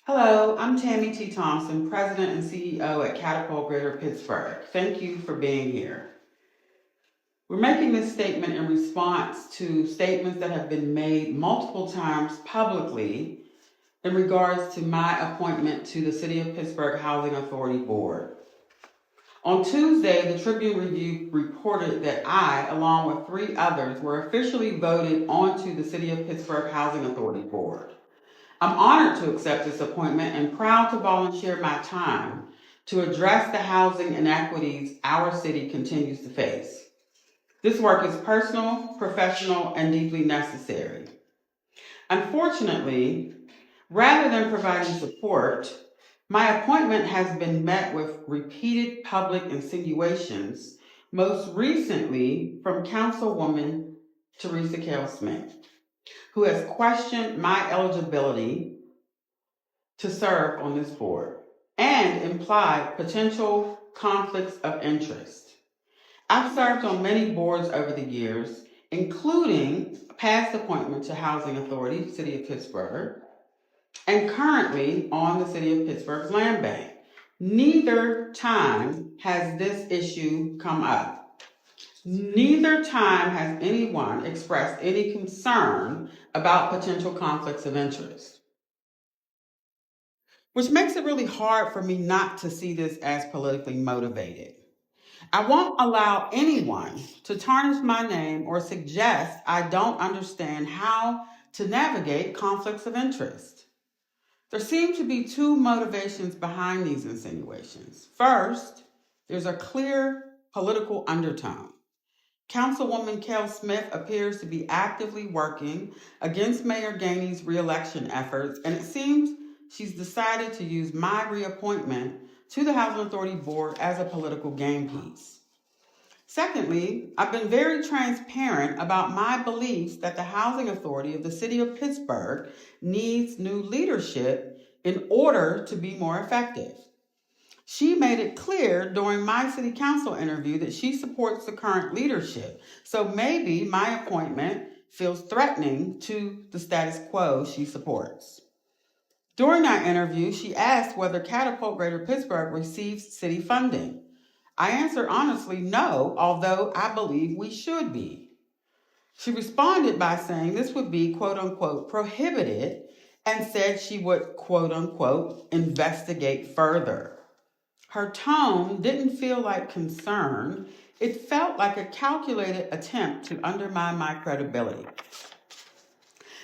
Hello, I'm Tammy Thompson, President and CEO at Catapult Greater Pittsburgh. Thank you for being here. We're making this statement in response to statements that have been made multiple times publicly in regards to my appointment to the City of Pittsburgh Housing Authority Board. On Tuesday, the Tribune Review reported that I, along with 3 others, were officially voted onto the City of Pittsburgh Housing Authority Board. I'm honored to accept this appointment and proud to volunteer my time to address the housing inequities our city continues to face. This work is personal, professional, and deeply necessary. Unfortunately, rather than providing support, my appointment has been met with repeated public insinuations, most recently from Councilwoman Teresa Cale-Smith, who has questioned my eligibility to serve on this board and implied potential conflicts of interest. I've served on many boards over the years, including past appointment to Housing Authority, City of Pittsburgh, and currently on the City of Pittsburgh's Land Bank. Neither time has this issue come up. Neither time has anyone expressed any concern about potential conflicts of interest, which makes it really hard for me not to see this as politically motivated. I won't allow anyone to tarnish my name or suggest I don't understand how to navigate conflicts of interest. There seem to be 2 motivations behind these insinuations. First, there's a clear political undertone. Councilwoman Cale-Smith appears to be actively working against Mayor Gainey's re-election efforts, and it seems she's decided to use my reappointment to the Housing Authority Board as a political game piece. Secondly, I've been very transparent about my beliefs that the Housing Authority of the City of Pittsburgh needs new leadership in order to be more effective. She made it clear during my city council interview that she supports the current leadership, so maybe my appointment feels threatening to the status quo she supports. During our interview, she asked whether Catapult Greater Pittsburgh receives city funding. I answered honestly no, although I believe we should be. She responded by saying this would be quote unquote prohibited and said she would quote unquote investigate further. Her tone didn't feel like concern. It felt like a calculated attempt to undermine my credibility.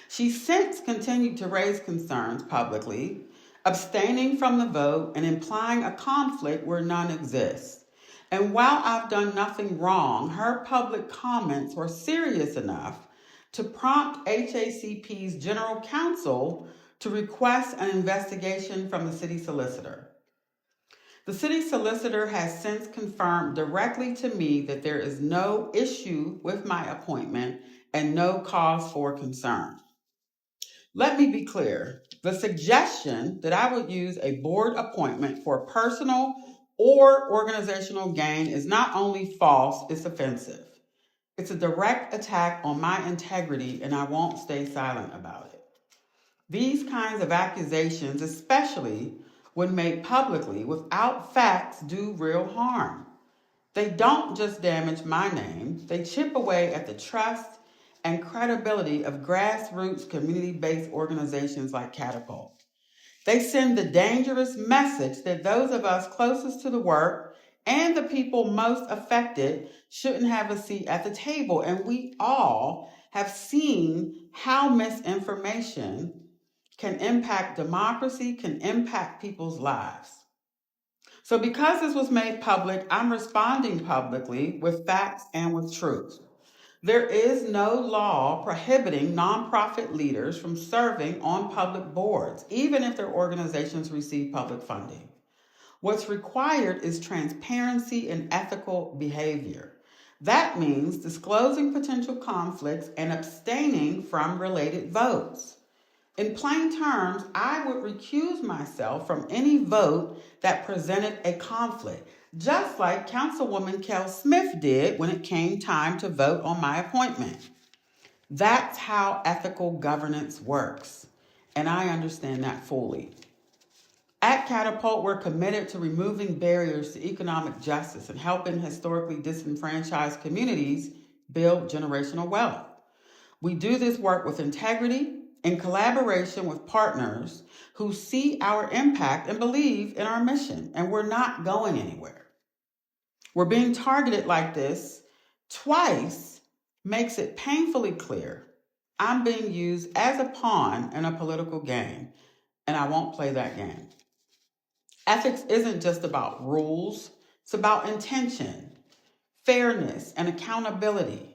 She's since continued to raise concerns publicly, abstaining from the vote and implying a conflict where none exists. And while I've done nothing wrong, her public comments were serious enough to prompt HACP's general counsel to request an investigation from the city solicitor. The city solicitor has since confirmed directly to me that there is no issue with my appointment and no cause for concern. Let me be clear. The suggestion that I would use a board appointment for personal or organizational gain is not only false, it's offensive. It's a direct attack on my integrity, and I won't stay silent about it. These kinds of accusations, especially when made publicly without facts, do real harm. They don't just damage my name, they chip away at the trust and credibility of grassroots community-based organizations like Catapult. They send the dangerous message that those of us closest to the work and the people most affected shouldn't have a seat at the table. And we all have seen how misinformation can impact democracy, can impact people's lives. So because this was made public, I'm responding publicly with facts and with truth. There is no law prohibiting nonprofit leaders from serving on public boards, even if their organizations receive public funding. What's required is transparency and ethical behavior. That means disclosing potential conflicts and abstaining from related votes. In plain terms, I would recuse myself from any vote that presented a conflict, just like Councilwoman Cale-Smith did when it came time to vote on my appointment. That's how ethical governance works, and I understand that fully. At Catapult, we're committed to removing barriers to economic justice and helping historically disenfranchised communities build generational wealth. We do this work with integrity, in collaboration with partners who see our impact and believe in our mission, and we're not going anywhere. We're being targeted like this twice makes it painfully clear I'm being used as a pawn in a political game, and I won't play that game. Ethics isn't just about rules, it's about intention, fairness, and accountability.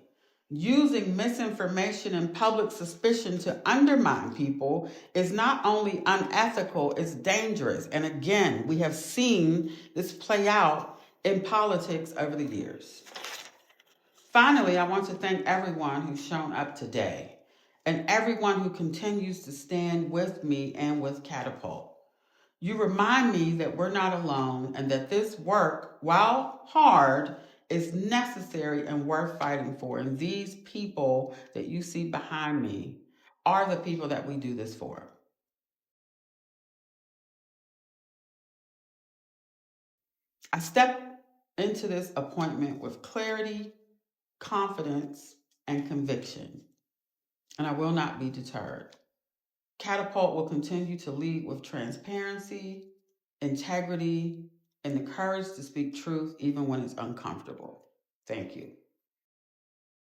Using misinformation and public suspicion to undermine people is not only unethical, it's dangerous. And again, we have seen this play out in politics over the years. Finally, I want to thank everyone who's shown up today and everyone who continues to stand with me and with Catapult. You remind me that we're not alone and that this work, while hard, is necessary and worth fighting for. And these people that you see behind me are the people that we do this for. I step into this appointment with clarity, confidence, and conviction, and I will not be deterred. Catapult will continue to lead with transparency, integrity, and the courage to speak truth even when it's uncomfortable. Thank you.